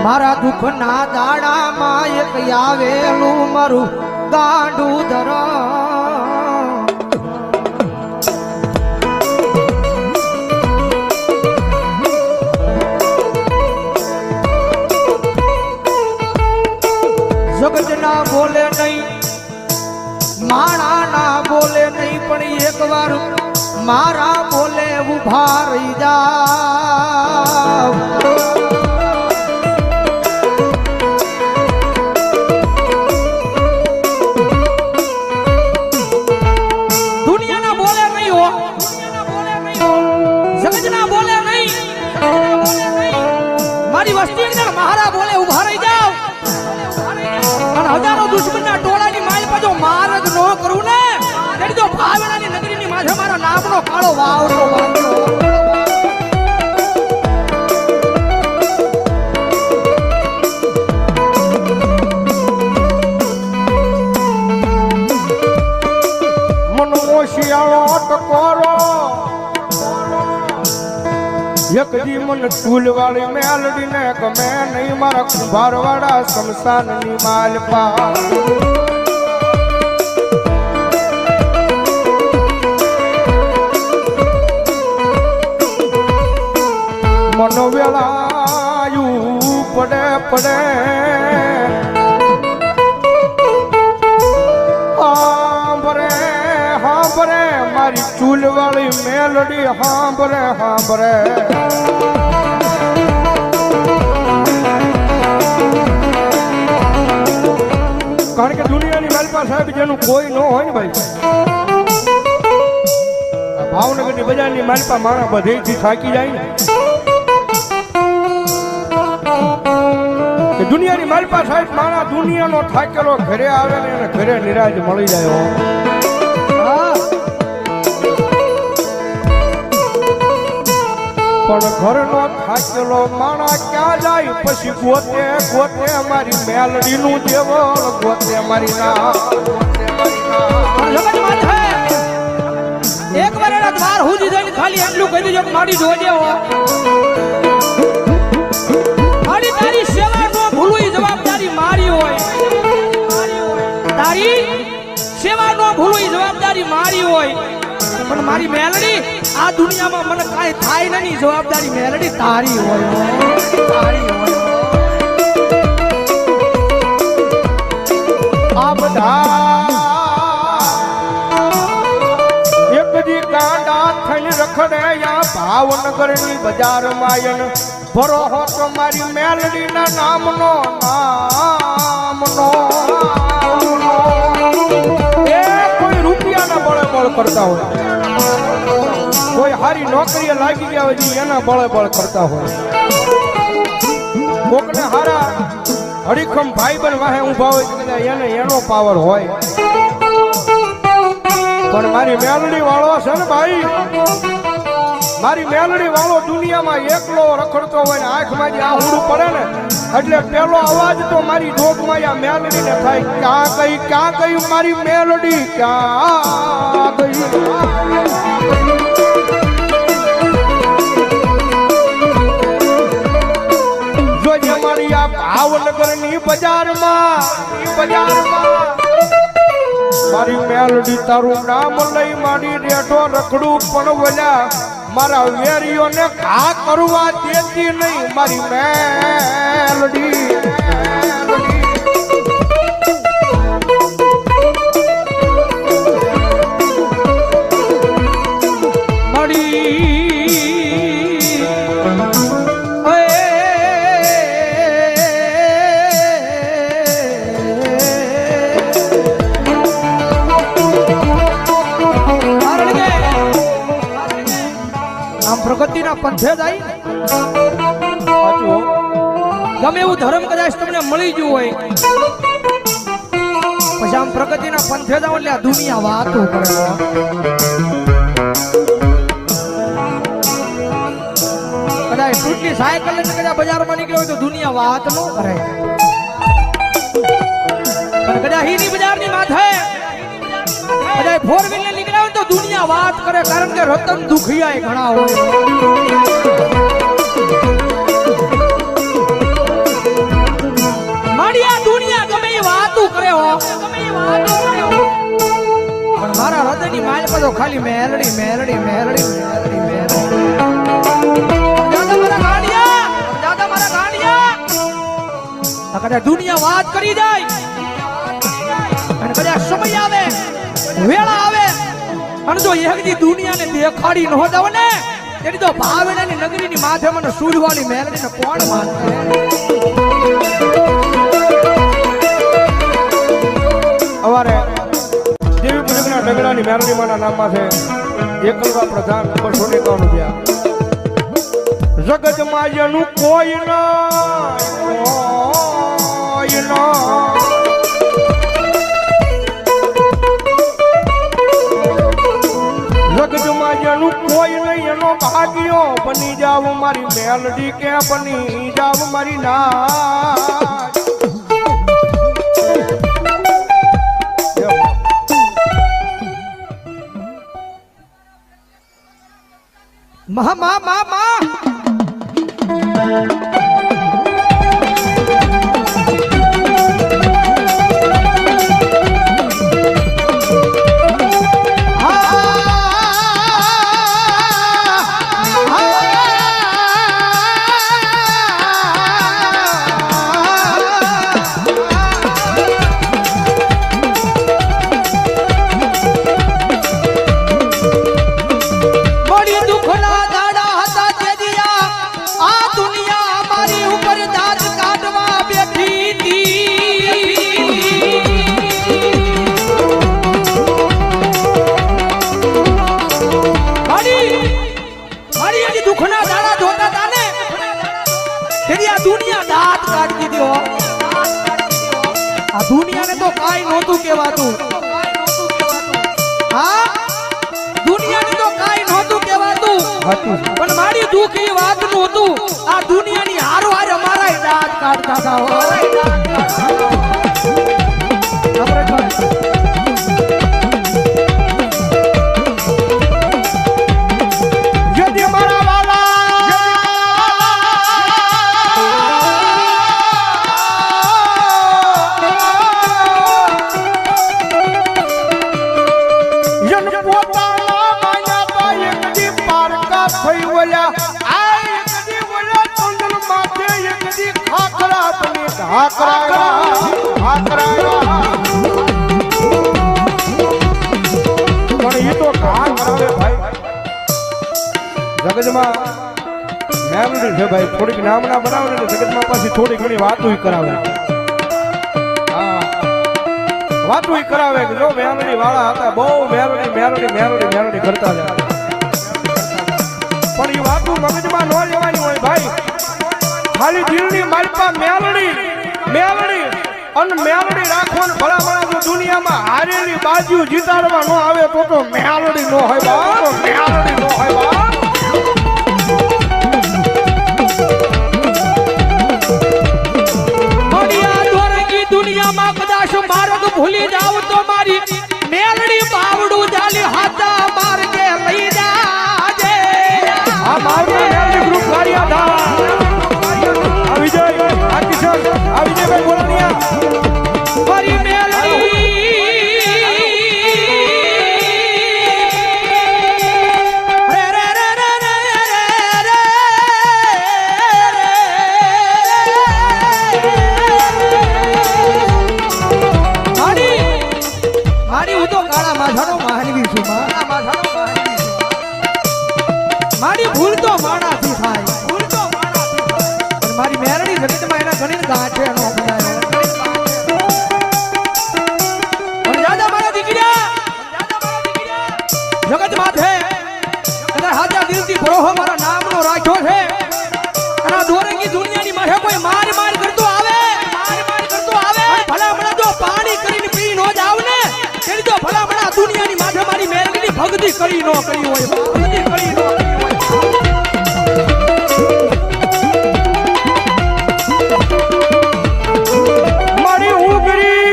મારા દુઃખ ના દાડામાં એક આવેલું મારું ગાંડું ધર જગત ના બોલે નહીં, માણા ના બોલે નહીં, પણ એક વાર મારા બોલે ઉભા રહી જાવ. દુનિયાના બોલે નહીં હો, જગત ના બોલે નહીં, મારી વસ્તી અંદર મારા બોલે ઉભા રહી જાવ. અને હજારો દુશ્મનના ટોળાની માલ પાછો માર જ ન કરું ને, તેની તો ભાવનાની નગરીની માથે મારા નામનો કાળો વાવડો વાવડો. મનમો શિયાળો ટકોરો એક દી મન ટૂલવાળી મેલડીને ગમે નહીં, મારા કુંભારવાળા શમશાનની માલપા. મનો વેળાયું પડે પડે હાંભરે હાંભરે મારી ચૂલવાળી મેલડી હાંભરે હાંભરે. કારણ કે દુનિયાની માલપા સાહેબ જેનું કોઈ ન હોય ને ભાઈ, ભાવનગરની બજારની માલપા મારા બધેથી થાકી જાય ને. દુનિયાની માલપા સાહેબ મારા દુનિયાનો થાકેલો ઘરે આવે ને એને ઘરે નિરાજ મળી જાય. પણ ઘરનો થાકેલો માણા ક્યાં જાય, પછી ગોતે ગોતે મારી મેલડીનું દેવળ ગોતે મારી ના. એક વાર એના દ્વાર હુજી જઈને ખાલી એટલું કહી દેજો કે મારી જોજે હો, મારી તારી સેવા નો ભૂલું એ જવાબદારી મારી હોય, તારી સેવા નો ભૂલું એ જવાબદારી મારી હોય. પણ મારી મેલડી આ દુનિયામાં મને કાંઈ થાય નહીં, જવાબદારી મેલડી તારી હોય, તારી હોય. આ બધા એક દી ગાંડા થઈને રખડે યા ભાવનગરની બજારમાં ભરો હો તો મારી મેલડીના નામનો એ કોઈ રૂપિયાના બળે બળ કરતા હોય, કોઈ હારી નોકરીએ લાગી ગયા હોય એના બળે બળ કરતા હોય, કોકને હારા હરીખમ ભાઈ બન વાહે ઊભા હોય એને એનો પાવર હોય. પણ મારી મેલડી વાળો છે ને ભાઈ, મારી મેલડી વાળો દુનિયામાં એકલો રખડતો હોય ને આંખમાં આહુડું પડે ને એટલે પેલો અવાજ તો મારી જોગમાં આ મેલડીને થાય, ક્યાં ગઈ મારી મેલડી, ક્યાં ગઈ. જોજે મારી આ ભાવનગરની બજારમાં મારી મેલડી તારું નામ લઈ મારી રેઠો રખડું પણ વલ્યા મારા વેરીઓને ઘા કરવા દેતી નહીં મારી મેલડી. પ્રગતિના પંથે જાય, ગમે એવું ધર્મ કદાચ તમને મળી ગયું હોય, પછી આમ પ્રગતિના પંથે જાવ એટલે આ દુનિયા વાતો કરે. કદાચ ટૂટની સાયકલ લઈને કદાચ બજારમાં નીકળ્યો હોય તો દુનિયા વાત ન કરે, પણ કદાચ હીની બજારની માથે કદાચ ફોર વ્હીલર નીકળ્યા હોય તો દુનિયા વાત કરે, કારણ કે રતન દુખિયા ઘણા હોય. ખાલી મેલડી મેલડી મેલડી મેલડી મેલડી દાદા મારા ગાંડિયા કદાચ દુનિયા વાત કરી જાય અને કદાચ સમય આવે વેળા આવે અને જો એકદી દુનિયાને દેખાડી ન દવ ને તેની તો ભાવનાની નગરીની માથે મને સૂરવાળી મેલડીને કોણ માનશે અમારે દેવી પૂજકના ડગડાની મેરડીમાના નામમાં છે એકલવા પ્રધાન નંબર 151 જગતમાં જેનું કોઈ જગતમાં જેનું કોઈ નહીં એનો ભાગ્યો બની જાવ મારી મેલડી કે બની જાવ મારી નાચ મા મા મા મા દુનિયાને તો કાઈ નહોતું કહેવાતું હા દુનિયાને તો કાઈ નહોતું કહેવાતું પણ મારી દુઃખ એ વાતનું હતું આ દુનિયાની હારો હારે અમારા દાંત કાઢતા હતા જગતમાં મેલડી છે ભાઈ થોડીક નામના બનાવે ને જગતમાં પાછી થોડી ઘણી વાતો કરાવે હા વાતો કરાવે કે જો મેલડી વાળા હતા બહુ મેલડી મેલડી મેલડી મેલડી કરતા હતા પણ એ વાતો મગજમાં ન લેવાની હોય ભાઈ ખાલી દિલની માલપા મેલડી મેલડી અને મેલડી રાખવાનું ભલા ભલા જો દુનિયામાં હારેલી બાજુ જીતાડવા ન આવે તો મેલડી ન હોય બા મેલડી ન હોય બા દુનિયામાં કદાચ માર્ગ ભૂલી જાવ તો મારી મેલડી બાવડું જાલી હાથા માર્ગે લઈ જાજે આ મારું મેલડી ગ્રુપ ગાડિયા ધા આ વિજય આ કિશન આ વિજયભાઈ બોલાનિયા મારી મેલડી મારી ભૂલ તો માણાથી થાય ભૂલ તો માણાથી મારી મેરડી જગતમાં એના ઘણી ગાંઠે નો બનાવ્યો અને દાદા મારા દીકરા જગત માથે અને હાજા દિલથી ભરોહો મારા નામનો રાખ્યો છે અને આ દોરંગી દુનિયાની માથે કોઈ માર માર કરતો આવે ભલા ભલા જો પાણી કરીને પી નો જાવ ને તેની તો ભલા ભલા દુનિયાની માથે મારી મેરડીની ભક્તિ કરી નો કરી હોય ભક્તિ કરી નો મારી ઉગરી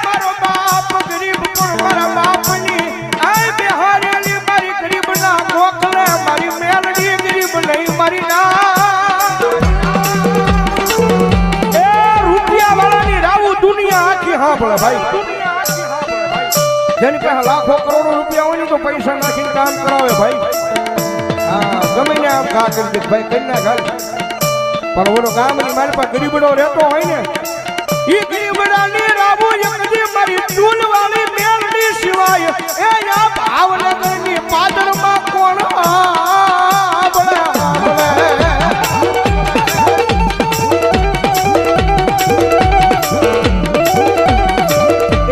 મારો બાપ ગરીબ પણ મારા બાપની આ બિહારેલી મારી ગરીબ ના મોકલે મારી મેલડી ગરીબ નહીં મારી ના એ રૂપિયા વાળાની રાવું દુનિયા જેની પાસે લાખો કરોડો રૂપિયા હોય ને તો પૈસા નાખીને કામ કરાવે ભાઈ. હા ગમે ને આમ ઘા કરી દે ભાઈ, કરી ના ઘા. પણ ઓલો ગામની મારી પાસે ગરીબડો રહેતો હોય ને, ઈ ગરીબડાની રાબુ એકદી મારી ચૂલવાળી મેલડી સિવાય એ આ ભાવનગરની પાદરમાં કોણ આબળે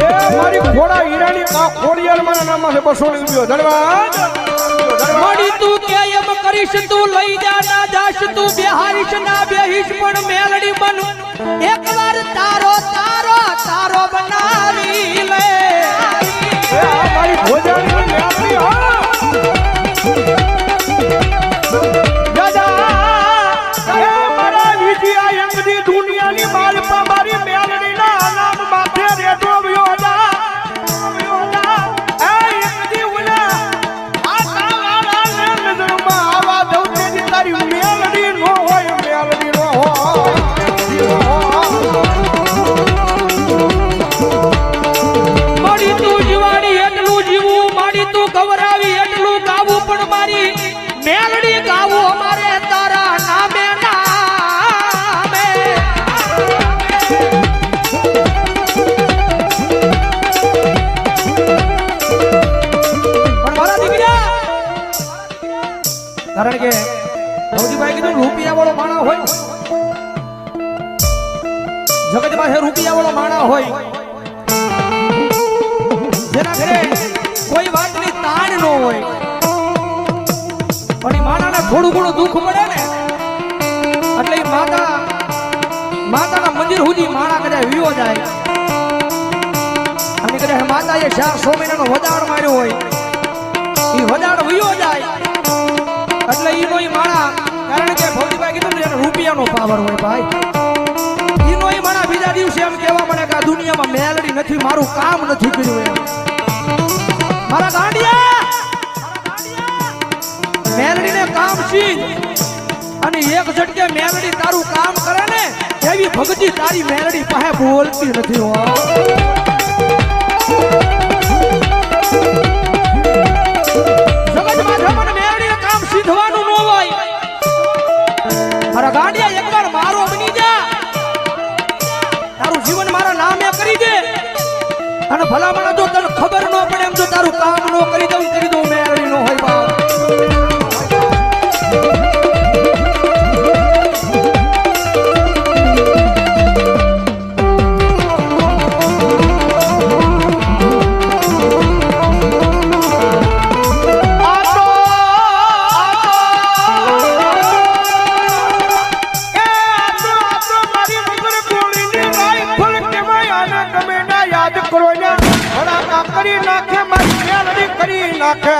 એ મારી ઘોડા હીરાની ખોડિયાર મારા નામમાં છે 200 રૂપિયો ધન્યવાદ. મળી તું કે એમ કરીશ તું લઈ જા ના જાશ તું બેહારીશ ના બેહીશ પણ મેલડી બન એકવાર તારો તારો તારો બનાવી લે. એ આ મારી ભોજાની મેલડી હા દાદા એ મારા વિજયા એમની દુનિયાની માલપા મારી મેલડીના નામ માથે રેડો વ્યો જા એ એકદી ઉલા આ તાવાળાને નજરમાં આવા દઉં તેની તારી મેલડી નો હોય મેલડી નો હોય. મળી તું જીવાડી એટલું જીવું માડી તું ગવરાવી એટલું ગાવું પણ મારી મેલડી ગાવું અમારે તારા નામે નામે. પણ મારા દીકરા કારણ કે ભૌજીભાઈ કીધું રૂપિયા વાળો માણા હોય, જગત પાસે રૂપિયા વાળો માણા હોય જેના ઘરે કોઈ વાતની તાણ ન હોય, પણ એ માણાને થોડું ઘણું દુઃખ મળે ને એટલે એ માતાના મંદિર સુધી માણા કદાચ વિયો જાય અને કદાચ માતાએ 400 મહિનાનો વદાડ માર્યો હોય એ વદાડ વિયો જાય એટલે ઈનો ઈ માણા કારણ કે ભૌજીભાઈ કીધું ને એને રૂપિયાનો પાવર હોય ભાઈ. ઈનો ઈ માણા બીજા દિવસે એમ કહેવા મને કે આ દુનિયામાં મેલડી નથી, મારું કામ નથી કર્યું એમ. મારા ગાંડિયા મેલડીને કામ શીખ અને એક ઝટકે મેલડી તારું કામ કરે ને એવી ભક્તિ તારી મેલડી પાસે બોલતી નથી હો. જગત માથે મને મેલડીને કામ શીખવાનું ન હોય. મારા ગાંડિયા એકવાર મારો બની જા, તારું જીવન મારા નામે કરી દે અને ભલામણ જો તને ખબર ન પડે એમ જો તારું કામ ન કરી દઉં મેળવી ન હોય બાપ. કરી નાખે મારી મેલડી કરી નાખે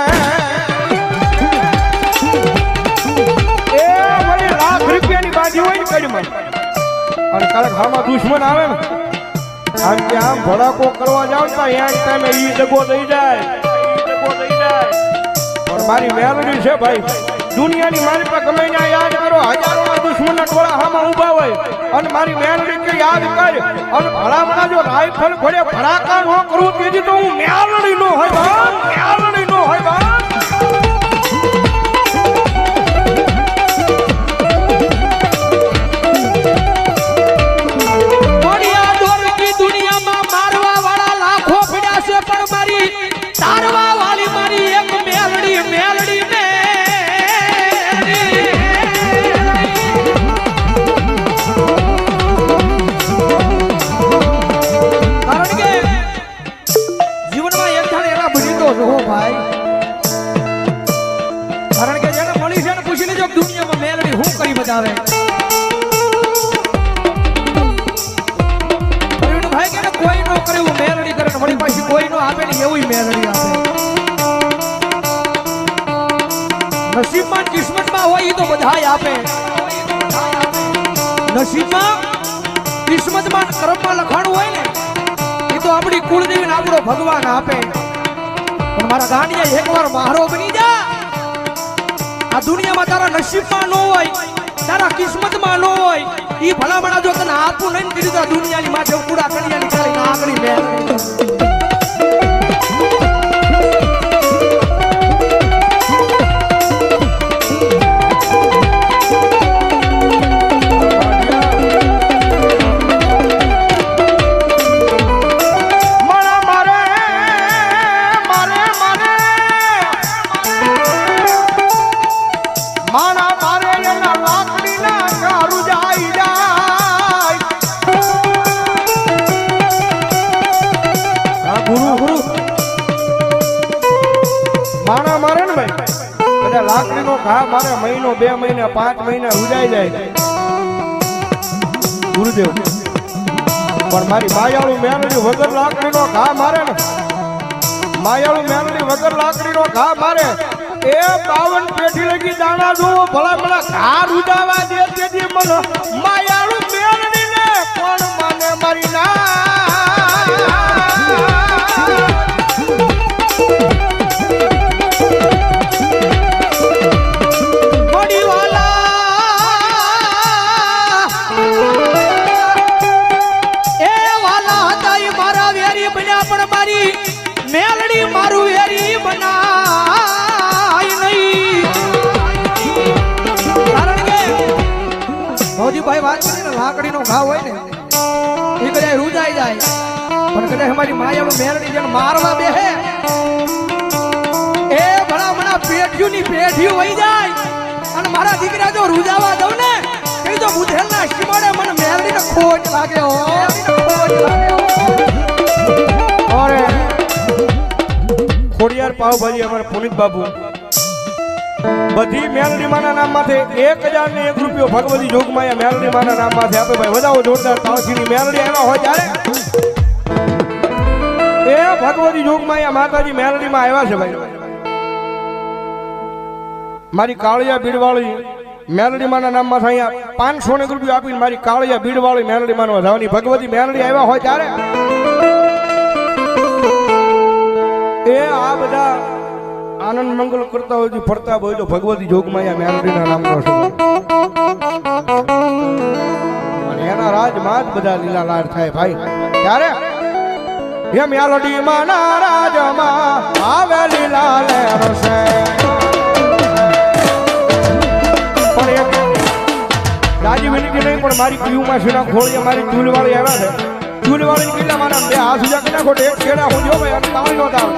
એ વળી લાખ રૂપિયાની બાજી હોય ને કરી મને અને કાલે ઘરમાં દુશ્મન આવે ને આમ કે આમ ભડાકો કરવા જાવ ને ત્યાં ટાઈમે ઈ દગો દઈ જાય પણ મારી મેલડી છે ભાઈ દુનિયાની મારી પર ગમે ત્યાં યાદ કરો હજારોના દુશ્મનના ટોળા હામાં ઊભા હોય અને મારી મેલડી કે યાદ કર અને ભલામણા જો રાઈફલ ઘોડે ભડાકા ન કરું તેથી તો હું મેલડી નો હોય મેલડી નો હોય દુનિયામાં મારવા વાળા લાખો પડ્યા છે પણ મારી તારવા વાળી મારી એક મેલડી મેલડી ને ભાઈ કારણ કે જેને મળી છે ને પૂછી લેજો દુનિયામાં મેલડી હું કરી બતાવે. ભાઈ કે કોઈ નો કરે એવું મેલડી કરે ને વળી પાછી કોઈ નો આપે ને એવું મેલડી આપે. નસીબમાં કિસ્મતમાં હોય એ તો બધાય આપે. નસીબમાં કિસ્મતમાં કર્મમાં લખાણું હોય ને એ તો આપણી કુળદેવી ને આપણો ભગવાન આપે. પણ મારા ગાંડિયા એકવાર મારો બની જા, આ દુનિયામાં તારા નસીબમાં ન હોય તારા કિસ્મતમાં ન હોય ઈ ભલામણા જો તને આપું નહીં કરી તો આ દુનિયાની માથે કુડા કડિયાની ચાલી નાગડી મેલ દાણા મારે ને ભાઈ બધા લાકડીનો ઘા મારે મહિનો 2 મહિના 5 મહિના ઉજાઈ જાય ગુરુદેવ પણ મારી માયાળુ મેલડી વગર લાકડીનો ઘા મારે ને માયાળુ મેલડી વગર લાકડીનો ઘા મારે એ 52 પેઢી લગી દાણા જોવો ભલા ભલા ઘા ઉજાવા દે તેથી મને માયાળુ મેલડી ને કોણ માને મારી ના મેલડી મારું વેરી બનાય નહીં કારણ કે ભૌજીભાઈ વાત કરી ને લાકડીનો ઘાવ હોય ને એ કદાચ રૂજાઈ જાય પણ કદાચ અમારી માયાનું મેલડી જેને મારવા બેહે એ ભલામણા પેઢીઓની પેઢીઓ વહી જાય અને મારા દીકરા જો રૂજાવા દઉં ને એ તો બુધેલના શિમાડે મને મેલડીને ખોટ લાગે હો અરે ખોડિયાર પાવભાજી અમારા પુનિત બાબુ બધી મેલડી માના નામમાંથી 1001 રૂપિયો ભગવતી જોગમાયા મેલડી માના નામમાંથી આપે ભાઈ વધાવો જોરદાર તાવસીની મેલડી આવ્યા હોય ત્યારે એ ભગવતી જોગમાયા માતાજી મેલડીમાં આવ્યા છે ભાઈ મારી કાળિયા બીડવાળી મેલડી માના નામમાંથી અહીંયા 500 રૂપિયો આપીને મારી કાળિયા બીડવાળી મેલડી માનો વધાવની ભગવતી મેલડી આવ્યા હોય ત્યારે એ આ બધા આનંદ મંગલ કરતા હોય ફરતા હોય તો ભગવતી જોગમાયા મેલડીના નામનો છે અને એના રાજમાં જ બધા લીલાલાર થાય ભાઈ ત્યારે એ મેલડી માના રાજમાં આવે લીલાલેર છે પણ એક રાજી વિનંતી નહીં પણ મારી ક્યુમાં છે ખોળીએ મારી ચૂલવાળી આવ્યા છે ચૂલવાળી કિલ્લા મારા 2 હાથ સુજા કે નાખો એક છેડા હું જો ભાઈ અને તાળી નો તાવ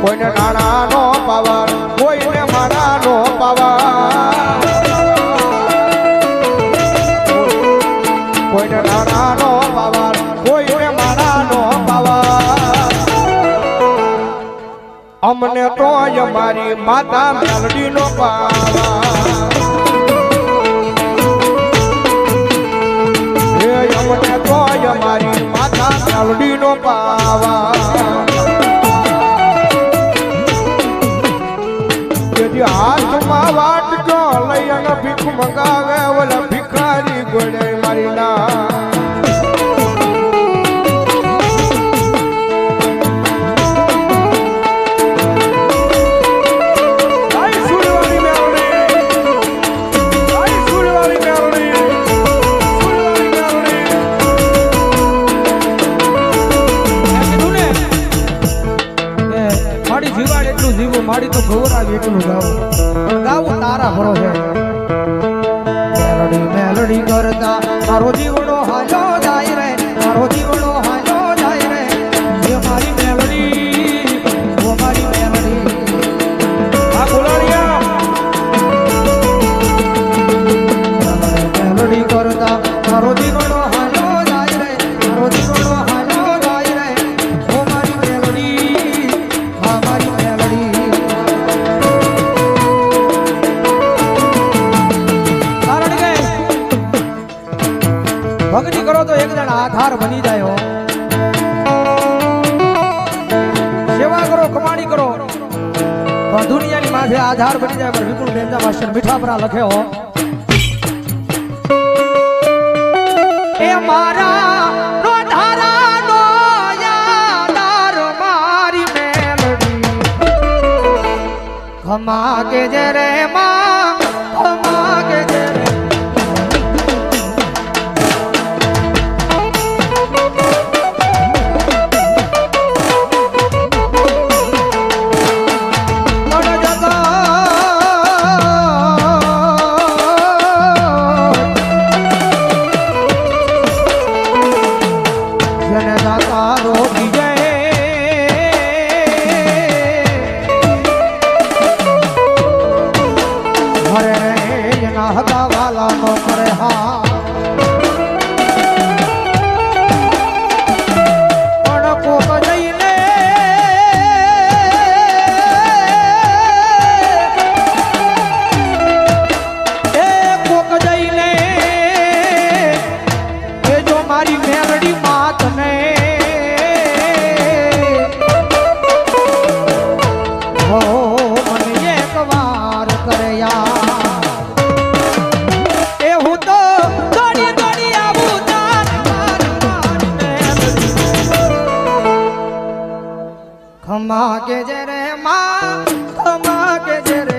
કોઈને નાણાનો પાવર કોઈને માણાનો પાવર કોઈને નાણાનો પાવર કોઈને માણાનો પાવર અમને તો અમારી માતા મેલડીનો પાવર અમને તો અમારી માતા મેલડીનો પાવર હાથમાં વાટકો લઈ અને ભીખ મંગાવે ઓલા ભિખારી ગોળે મારી ના માડી તો ગૌરાવી એટલું ગાવું ગાવું તારા ભરોસે મેલડી મેલડી કરતા મારો જીવડો હાલો જાય રે મારો જીવડો હાલો જાય રે એ મારી મેલડી ઓ મારી મેલડી આ બોલાણિયા મેલડી કરતા મારો જીવડો હાલો જાય રે મારો જીવડો હાલો જાય રે ઓ મારી મેલડી હા મારી મેલડી ભક્તિ કરો તો એક જણા આધાર બની જાય હો સેવા કરો કમાણી કરો પણ દુનિયાની માથે આધાર બની જાય પર વિપુલ બેનજા માસ્ટર મીઠાપરા લખે હો એ મારા નો ધારા નો યાદાર મારી મેલડી ખમા કે જે રે માં ખમા કે જે રે ખમા કે જે રે માં ખમા કે જે રે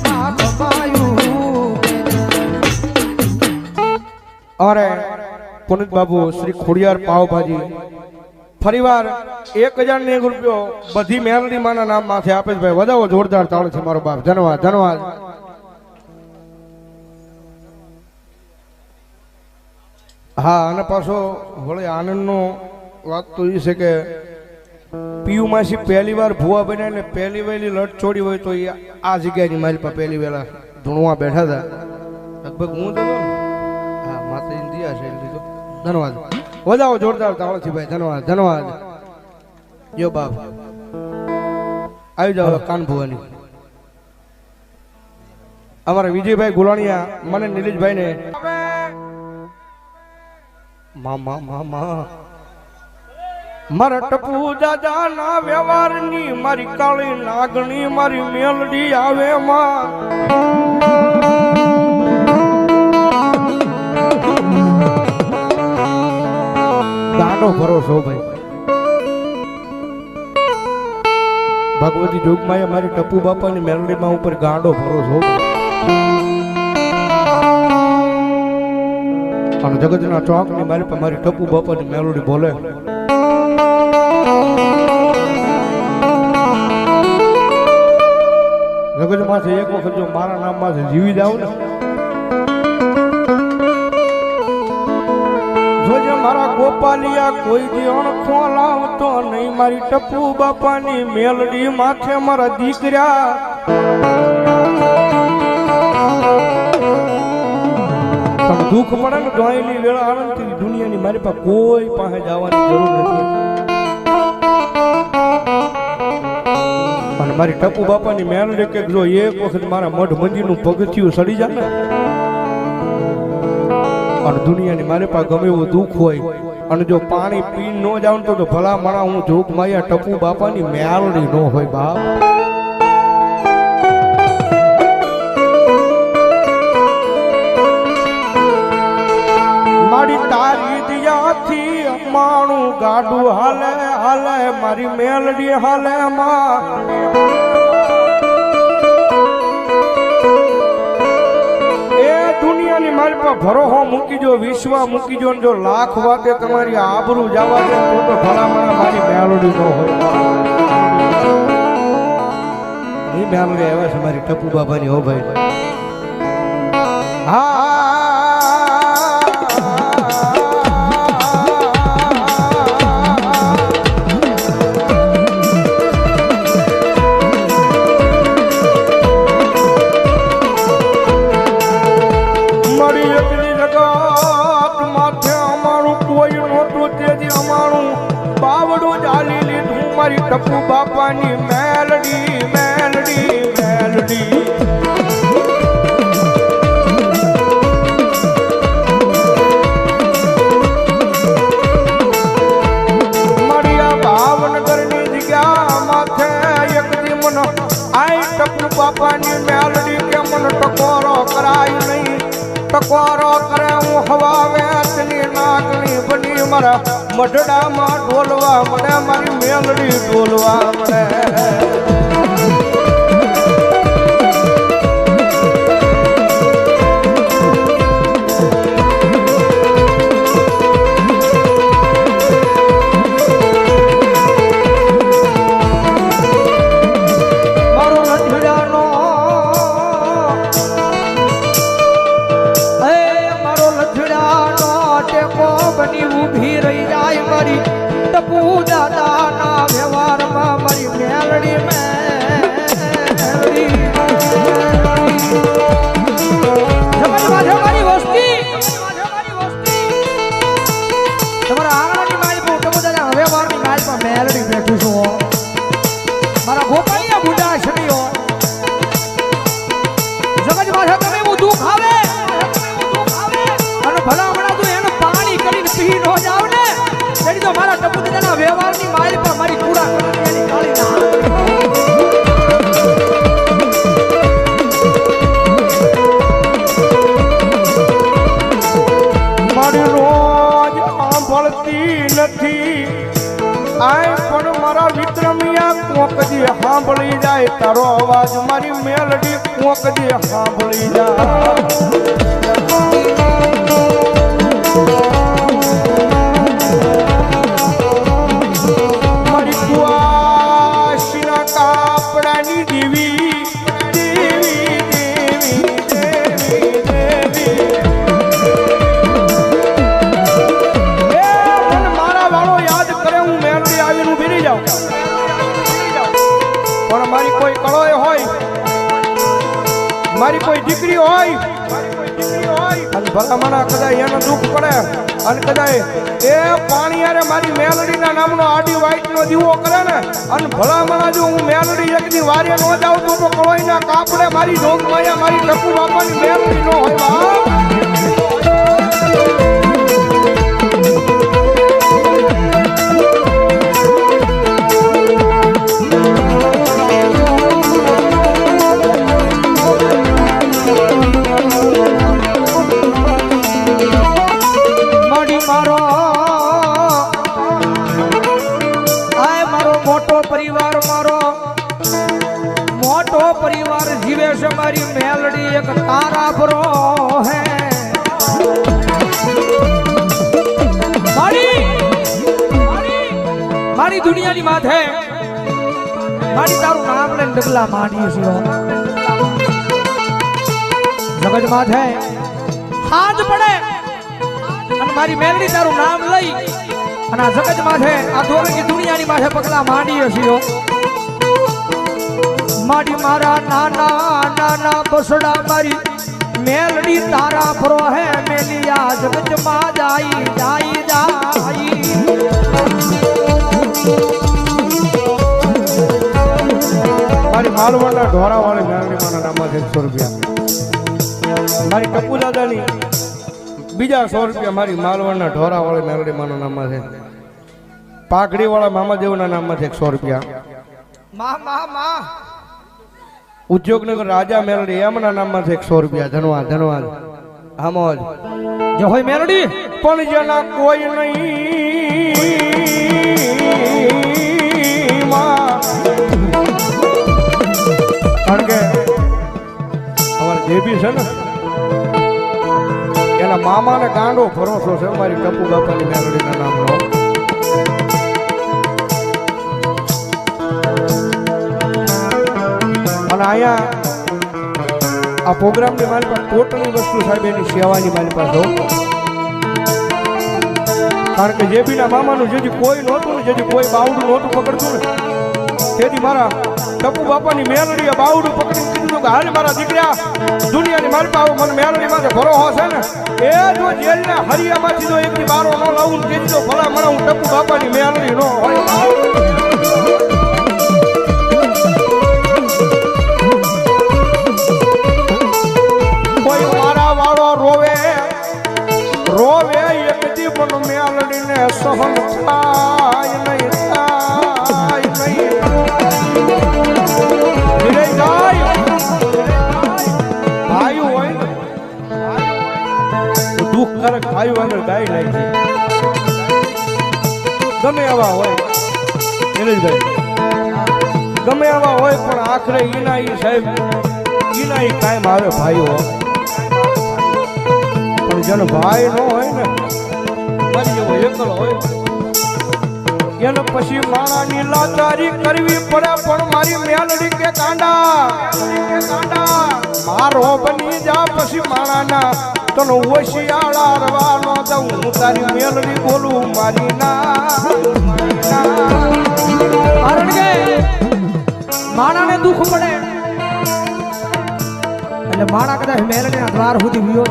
માં ખમાયું કે જે. અરે પુનિત બાબુ શ્રી ખોડિયાર પાવભાજી ફરીવાર 1001 રૂપિયો બધી મેલડી માના નામ માથે આપે છે ભાઈ. વધાવો જોરદાર તાળ છે મારો બાપ. ધન્યવાદ ધન્યવાદ. હા અને પાછો વળી આનંદનો વાત તો એ છે કે પીયુ માસી પહેલી વાર ભૂવા બન્યા એટલે પહેલી વહેલી લટ છોડી હોય તો એ આ જગ્યાની મારી પાસે પહેલી વહેલા ધૂણવા બેઠા હતા લગભગ હું તો હા માતાજીને દિયા છે લીધો. ધન્યવાદ. વધાવો જોરદાર તાળ છે ભાઈ. ધન્યવાદ ધન્યવાદ. જો બાપ આવી જાવ કાન ભુવાની. અમારા વિજયભાઈ ગુલાણીયા મને નિલેશભાઈ ને મામા મામા મારા ટપુ દાદા ના વ્યવહારની મારી કાળી નાગણી મારી મેલડી આવે માં. ગાંડો ભરોસો ભાઈ. ભગવતી જોગમાં મારી ટપુ બાપાની મેલડીમાં ઉપર ગાંડો ભરોસો. અને જગતના ચોકની મારી પર મારી ટપુ બાપાની મેલોડી બોલે. જગત માંથી એક વખત જો મારા નામ માંથી જીવી જાવ ને જોજે મારા ગોપાલિયા કોઈ દી અણખો લાવતો નહીં મારી ટપુ બાપાની મેલડી માથે મારા દીકરા. પણ દુઃખ પડે ને ડોયની વેળા આનંદથી દુનિયાની મારી પાસે કોઈ પાસે જવાની જરૂર નથી. અને મારી ટપુ બાપાની મેલડી કે જો એક વખત મારા મઢ મંદિરનું પગથિયું સડી જાય ને અને દુનિયાની મારી પાસે ગમે એવું દુઃખ હોય અને જો પાણી પી ન જાવ તો ભલા મારા હું જોગ માયા ટપુ બાપાની મેલડી ન હોય બાપ. મારી તારી દિયાથી અમાણું ગાડું હાલે હાલે મારી મેલડી હાલે માં. એ દુનિયાની મારી પર ભરોહો મૂકી જો વિશ્વા મૂકી જો જો લાખ વાતે તમારી આબરૂ જવા દે તો ભલામણા મારી મેલડી નો હોય. એ મેલડી આવ્યા છે મારી ટપુ બાબાની હો ભાઈ. હા ટપુ બાપાની મેલડી મેલડી મેલડી. મળ્યા ભાવનગરની જગ્યા માથે એક દી મને આઈ ટપુ બાપાની મેલડી કે મને ટકોરો કરાય નહીં. ટકોરો કરે હું હવા વેચની નાગણી બની મારા મઢડામાં ઢોલવા મળે મારી મેલડી ઢોલવા મળે. મારો લઠડાનો મારો લઠડાનો ટેકો બની ઊભી રહી જાય મારી ટપુ દાદાના વ્યવહારમાં મારી મેલડી મેલડી. મારી વસ્તી તમારા આંગણાની માલ પર ટપુ દાદા વ્યવહારની માલ પર મેલડી બેઠું છું. મારા ગોપાલિયા બુઢા છડીઓ જગત માથે તમે એવું દુઃખ આવે અને ભલા હમણાં તું એનું પાણી કરીને પી ન જાવ ને તેની તો મારા ટપુ દાદાના વ્યવહારની માલ પર મારી કુડા કરવાની કાળી ના. મારી રોજ સાંભળતી નથી આય પણ મારા રમિયા કોક દી સાંભળી જાય તારો અવાજ મારી મેલડી કોક દી સાંભળી જાય મારી કુવાશીના કાપડાની દેવી દેવી દેવી દેવી દેવી મારા વાળો યાદ કરે હું મેલડી આવીને ઊભી રહી જાઉં પણ મારી કોઈ કળોય હોય મારી કોઈ દીકરી હોય અને ભલામણા કદાચ એનો દુઃખ પડે અને કદાચ એ પાણી યારે મારી મેલડીના નામનો આડી વાઈટનો દીવો કરે ને અને ભલામણા જો હું મેલડી એકની વારે ન જાઉં તો કળોઈના કાપડે મારી જોગમાયા મારી ટપુ બાપાની મેલડી ન હોય બાપ परिवार जीवे से मारी मेलडी एक तारा भरो है मारी दुनिया की बात है मारी तारू नाम ले डगला मानी छो जगत बात है हाथ पड़े अन मारी मेलडी तारू नाम लई अन जगत बात है आ दोरे की दुनिया की बात है पगला मानी छो मारी मारा नाना नाना बसड़ा मारी मेलडी तारा परो है मेलिया जगत मा जाई जाई जाई मारी मालवणना ढोरा वाली मेलडी माना नाम 100 रुपया मारी टपू दादानी बीजा 100 रुपया मारी मालवणना ढोरा वाली मेलडी माना नाम है पागड़ी वाला मामा देवना नाम 100 रुपया मां मां मां उद्योगनगर राजा मेलडी एमना नाम 100 रुपया धन्यवाद धन्यवाद आमोज जो होय मेलडी पण जना कोई नहीं मां कारण के हमार देवी છે ને એના મામાને ગાંડો ભરોસો છે મારી ટપુ બાપાની મેલડીના નામનો અને આયા આ પ્રોગ્રામ ની મારી પાસે ટોટલી વસ્તુ સાહેબ એની સેવાની મારી પાસે કારણ કે જેબીના મામાનું જેથી કોઈ નહોતું ને જેથી કોઈ બાવડું નહોતું પકડતું ને તેથી મારા ટપુ બાપાની મેલડીએ બાવડું પકડીને કીધું કે હાલ મારા દીકરા દુનિયાની મારી પાસે મને મેલડી માથે ભરોસો છે ને એ જો જેલના હરિયામાંથી જો એકની બારો ન લાવું ને તેથી તો ભલા મને હું ટપુ બાપાની મેલડી ન હોય रोवे एक जीवन मेलडी ने सहन थाय नहीं धीरे जाय भाई होय दुख करे भाई वगैरह गाय नहीं गमे आवा होय એને જ ગાય ગમે આવા હોય પણ આખરે ઈના ઈ સાહેબ ઈના ઈ કાયમ આવે ભાઈઓ જેનો ભાઈ ન હોય ને મારી જેવો એકલો હોય એને પછી માણાની લાચારી કરવી પડે પણ મારી મેલડી કે કાંડા મારો બની જા પછી માણાના તનો ઓશિયાળા રવાનો દઉં હું તારી મેલડી બોલું મારી ના કારણ કે માણાને દુઃખ પડે એટલે માણા કદાચ મેલડીના દ્વાર સુધી વિયો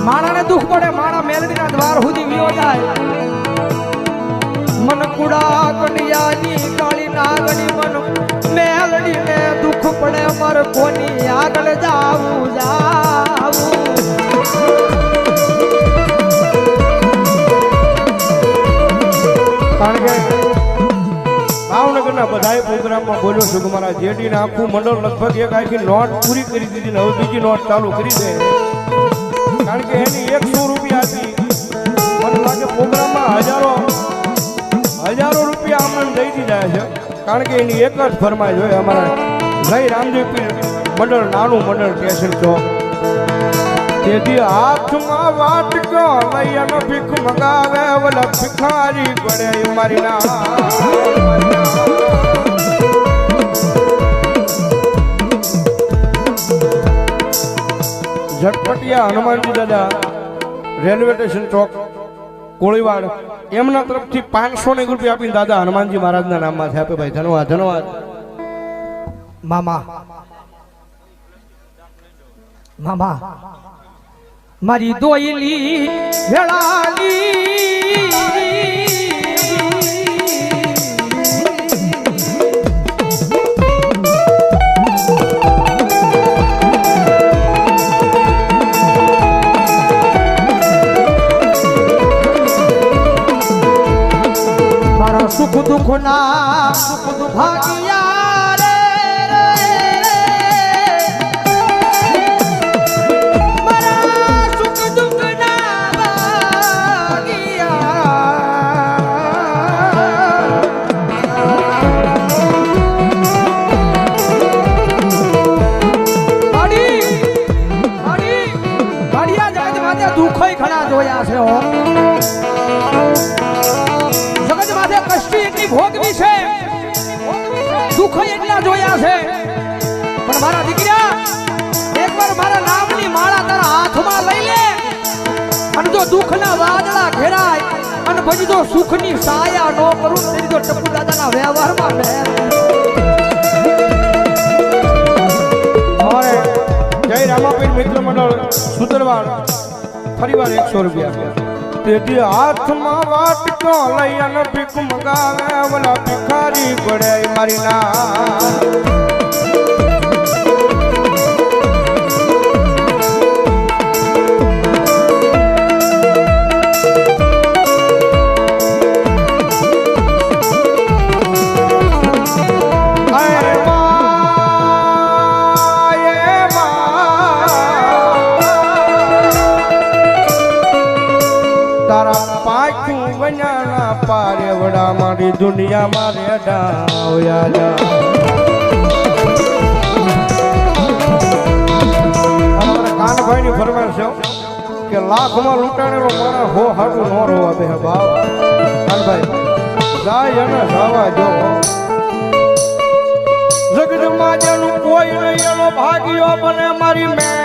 માણાને દુઃખ પડે માણા મેલડીના દ્વાર સુધી વિયો જાય મન કુડા કડિયાની કાળી નાગણી મન મેલડીને દુઃખ પડે મર કોની આગળ જાવું કારણ કે ભાવનગરના બધાય પ્રોગ્રામમાં બોલ્યો છું કે મારા જેડીને આખું મંડળ લગભગ એક આખી નોટ પૂરી કરી દીધી ને હવે બીજી નોટ ચાલુ કરી દે કારણ કે એની 100 રૂપિયા હતી મને લાગે પ્રોગ્રામમાં હજારો રૂપિયા અમને દઈ દીધા છે કારણ કે એની એક જ ફરમાઈશ હોય અમારા જય રામદેવ પીર મંડળ નાનું મંડળ સ્ટેશન ચોક તેથી હાથમાં વાટકો લઈ અને ભીખ મગાવે ઓલા ભિખારી પડે મારી ના ઝટપટિયા હનુમાનજી દાદા રેલવે સ્ટેશન ચોક કોળીવાડ એમના તરફથી 500 રૂપિયા આપીને દાદા હનુમાનજી મહારાજના નામમાં આપે ભાઈ ધન્યવાદ ધન્યવાદ મામા મામા મારી દોયલી મારા સુખ દુઃખ ના સુખ દુભાગ્યા રે દુઃખોય ઘણા જોયા છે હો જગત માથે કષ્ટી એટલી ભોગવી છે દુઃખોય એટલા જોયા છે પણ મારા દીકરા એકવાર મારા નામની માળા તારા હાથમાં લઈ લે અને જો દુઃખના વાદળા ઘેરાય અને પછી જો સુખની સાયા નો કરું તેની જો ટપુ દાદાના વ્યવહારમાં બે અમારે જય રામાપીર મિત્ર મંડળ સુતરવાડ ફરીવાર 100 રૂપિયા તેથી હાથમાં વાટકો લઈ અને ભીખ મગાવે ઓલા ભિખારી પડે મારી ના પારે વડા મારી દુનિયા માં રેડા હોયા જા કાનભાઈ ની ફરમાઈશ છે કે લાખમાં લૂંટાણેલો મારા હો હાટું નો રોવા બે ભાવ કાનભાઈ જાય અને જવા જો જગતમાં જેનું કોઈ નહીં એનો ભાગ્યો બને મારી મેરડી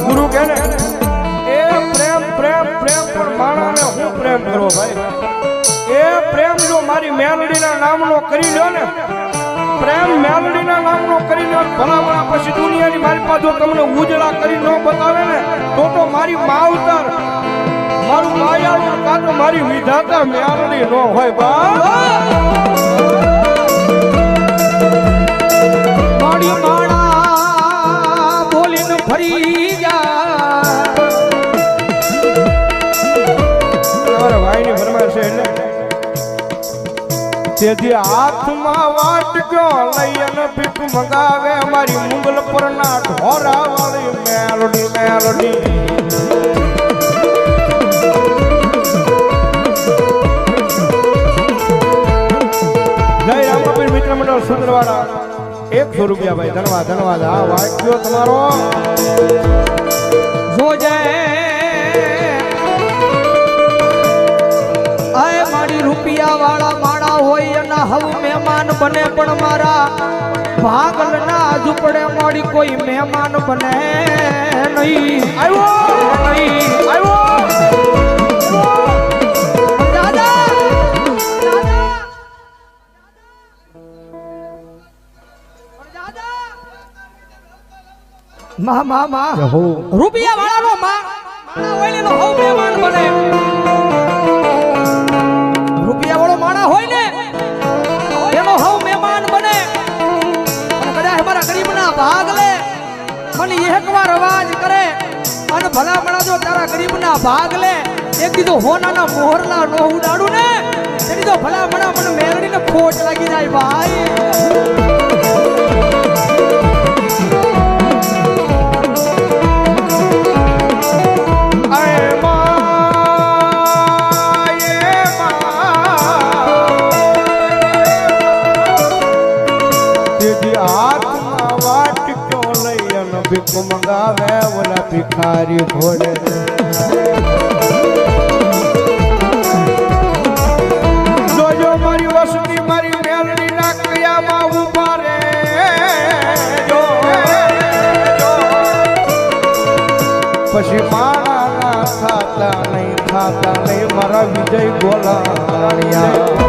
ગુરુ કહે ને એ પ્રેમ પ્રેમ પ્રેમ પણ માણાને હું પ્રેમ કરો ભાઈ એ પ્રેમ જો મારી મેલડીના નામનો કરી લ્યો ને પ્રેમ મેલડીના નામનો કરી લ્યો ભલામણા પછી દુનિયાની મારી પાસે જો તમને ઉજળા કરી ન બતાવે ને તો મારી માવતર મારું માયાળું કાં તો મારી વિધાતા મેલડી ન હોય બા મારી માણા બોલીને ફરી તેથી હાથમાં વાટકો લઈ અને ભીખ મંગાવે મારી મુગલ પર ના ઢોરા વાળી મેલડી મેલડી જય રામાપીર મિત્ર મંડળ સુંદરવાડા 100 રૂપિયા ભાઈ ધન્યવાદ ધન્યવાદ આ વાક્યો તમારો જોજે આય મારી રૂપિયા વાળા માણા હોય અને હવ મહેમાન બને પણ મારા ભાગલના ઝૂંપડે મોડી કોઈ મહેમાન બને નહીં આવ્યો નહીં આવ્યો દાદા મા મા મા રૂપિયા વાળાનો માણા હોય ને હવ મહેમાન બને રૂપિયા વાળો માણા હોય ને એનો હવ મહેમાન બને અને કદાચ અમારા ગરીબના ભાગ લે મને એકવાર અવાજ કરે અને ભલામણા જો તારા ગરીબના ભાગ લે એક દીધો હોનાના મોહરલા નો ઉડાડું ને તેની તો ભલામણા મને મેળવીને ખોટ લાગી જાય ભાઈ ભીખ મંગાવે ઓલા ભિખારી ઘોડે જોજો મારી વસતી મારી મેલડી ના કયામાં ઉભા રે જો પછી માણા થાતા નહીં મારા વિજય ગોલાણિયા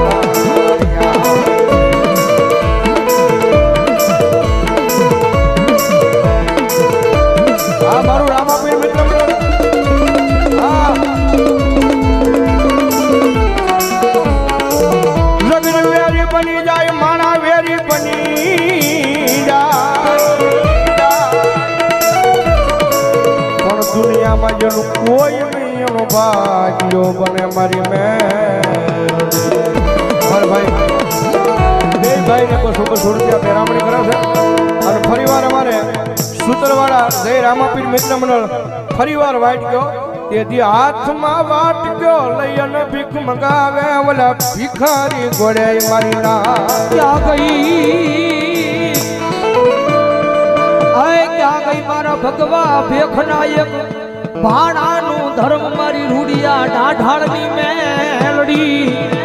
મારું રામાપીર મિત્ર જગન વેરી બની જાય માણા વેરી બની જાય પણ દુનિયામાં જેનું કોઈ નહીં એનો ભાગ્યો બને મારી ભાઈ બે ભાઈને બસો રૂપિયા પેરામણી કરે છે અને ફરીવાર અમારે સૂત્રવાળા જય રામાપીર મિત્ર મંડળ ફરીવાર વાટ ગયો તેથી હાથમાં વાટ ગયો લઈ અને ભીખ મંગાવે ઓલા ભિખારી ઘોડે મારી ના ક્યાં ગઈ ક્યાં ગઈ મારા ભગવા ભેખના એક ભાણાનું ધર્મ મારી રૂડિયા ડાઢાળની મેલડી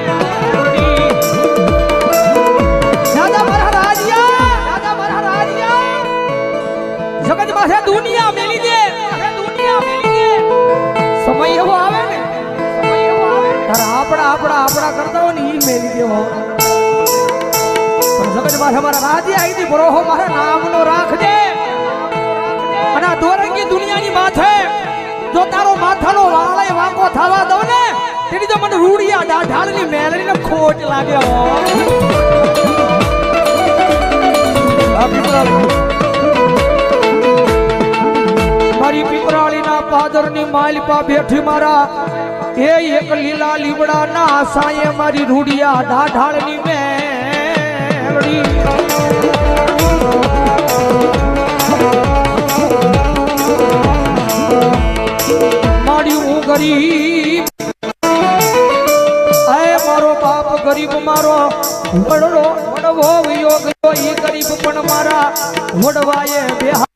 જગત પાસે દુનિયા મેલી દે સમય એવો આવે ને તારા આપણા કરતા હોય ને ઈ મેલી દેવો પણ જગત પાસે મારા રાજી આવી દી બરોહો મારા નામનો રાખજે અને આ દોરંગી દુનિયાની માથે જો તારો માથાનો વાળે વાંકો થવા દઉં ને તેની તો મને રૂડિયા ડાઢાળની મેલડીને ખોટ લાગે હો મારી પીપરાળીના પાદરની માલપા બેઠી મારા એ એક લીલા લીમડાના આસાએ મારી રૂડિયા ઢાઢાળની મેલડી મારી હું ગરીબ મારો બાપ ગરીબ મારો વડવો યોગ એ ગરીબ પણ મારા વડવાએ બે